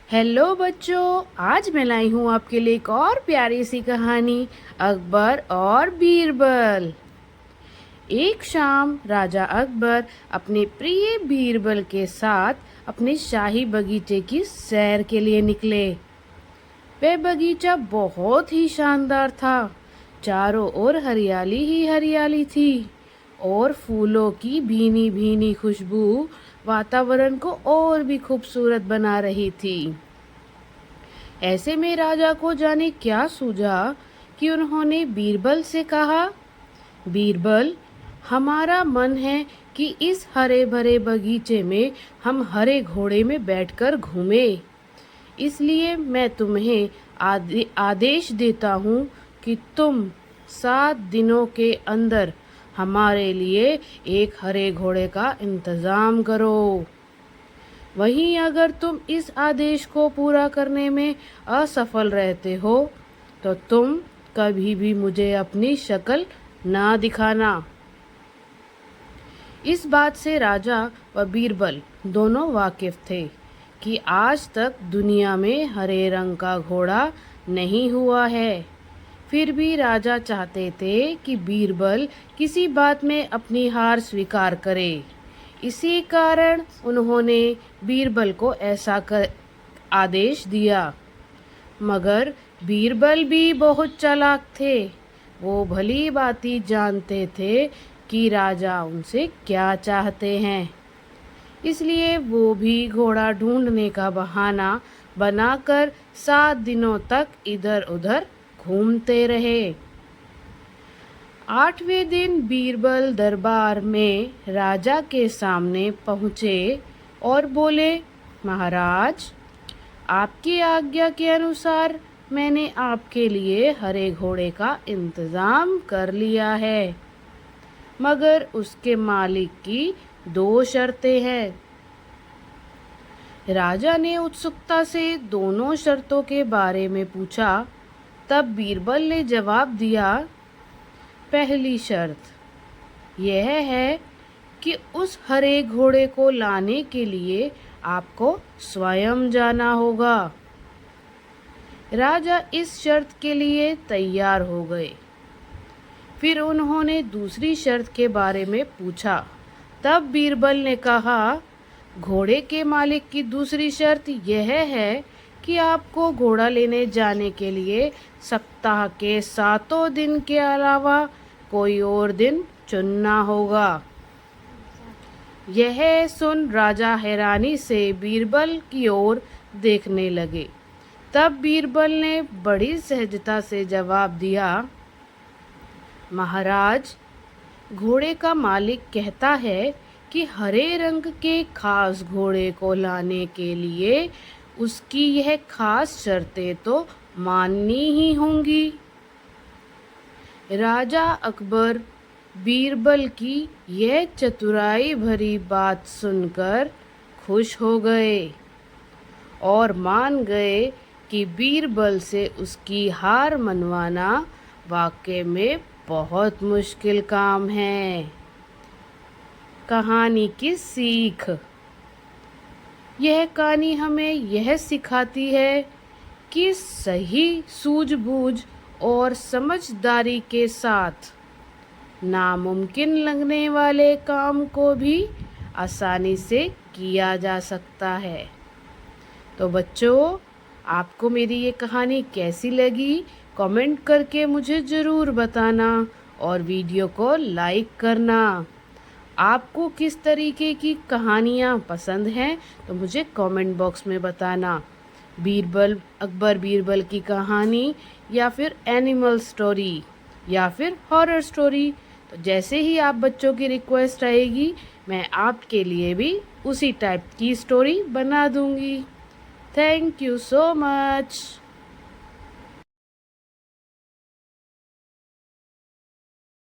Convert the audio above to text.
Hello बच्चों, आज मैं लाई हूँ आपके लिए एक और प्यारी सी कहानी, अकबर और बीरबल। एक शाम राजा अकबर अपने प्रिय बीरबल के साथ अपने शाही बगीचे की सैर के लिए निकले। वह बगीचा बहुत ही शानदार था। चारों ओर हरियाली ही हरियाली थी और फूलों की भीनी भीनी खुशबू वातावरण को और भी खूबसूरत बना रही थी। ऐसे में राजा को जाने क्या सूझा कि उन्होंने बीरबल से कहा, बीरबल, हमारा मन है कि इस हरे भरे बगीचे में हम हरे घोड़े में बैठकर घूमें। इसलिए मैं तुम्हें आदेश देता हूँ कि तुम 7 दिनों के अंदर हमारे लिए एक हरे घोड़े का इंतज़ाम करो। वहीं अगर तुम इस आदेश को पूरा करने में असफल रहते हो तो तुम कभी भी मुझे अपनी शक्ल ना दिखाना। इस बात से राजा व बीरबल दोनों वाकिफ थे कि आज तक दुनिया में हरे रंग का घोड़ा नहीं हुआ है। फिर भी राजा चाहते थे कि बीरबल किसी बात में अपनी हार स्वीकार करे। इसी कारण उन्होंने बीरबल को ऐसा आदेश दिया। मगर बीरबल भी बहुत चालाक थे। वो भली भांति जानते थे कि राजा उनसे क्या चाहते हैं। इसलिए वो भी घोड़ा ढूंढने का बहाना बनाकर 7 दिनों तक इधर उधर घूमते रहे। 8वें दिन बीरबल दरबार में राजा के सामने पहुँचे और बोले, महाराज, आपकी आज्ञा के अनुसार मैंने आपके लिए हरे घोड़े का इंतज़ाम कर लिया है, मगर उसके मालिक की 2 शर्तें हैं। राजा ने उत्सुकता से दोनों शर्तों के बारे में पूछा। तब बीरबल ने जवाब दिया, पहली शर्त यह है कि उस हरे घोड़े को लाने के लिए आपको स्वयं जाना होगा। राजा इस शर्त के लिए तैयार हो गए। फिर उन्होंने दूसरी शर्त के बारे में पूछा। तब बीरबल ने कहा, घोड़े के मालिक की दूसरी शर्त यह है कि आपको घोड़ा लेने जाने के लिए सप्ताह के 7 दिन के अलावा कोई और दिन चुनना होगा। यह सुन राजा हैरानी से बीरबल की ओर देखने लगे। तब बीरबल ने बड़ी सहजता से जवाब दिया, महाराज, घोड़े का मालिक कहता है कि हरे रंग के खास घोड़े को लाने के लिए उसकी यह खास शर्तें तो माननी ही होंगी। राजा अकबर बीरबल की यह चतुराई भरी बात सुनकर खुश हो गए और मान गए कि बीरबल से उसकी हार मनवाना वाकई में बहुत मुश्किल काम है। कहानी की सीख। यह कहानी हमें यह सिखाती है कि सही सूझबूझ और समझदारी के साथ नामुमकिन लगने वाले काम को भी आसानी से किया जा सकता है। तो बच्चों, आपको मेरी ये कहानी कैसी लगी कमेंट करके मुझे ज़रूर बताना और वीडियो को लाइक करना। आपको किस तरीके की कहानियाँ पसंद हैं तो मुझे कमेंट बॉक्स में बताना। अकबर बीरबल की कहानी या फिर एनिमल स्टोरी या फिर हॉरर स्टोरी, तो जैसे ही आप बच्चों की रिक्वेस्ट आएगी मैं आपके लिए भी उसी टाइप की स्टोरी बना दूंगी। Thank you so much.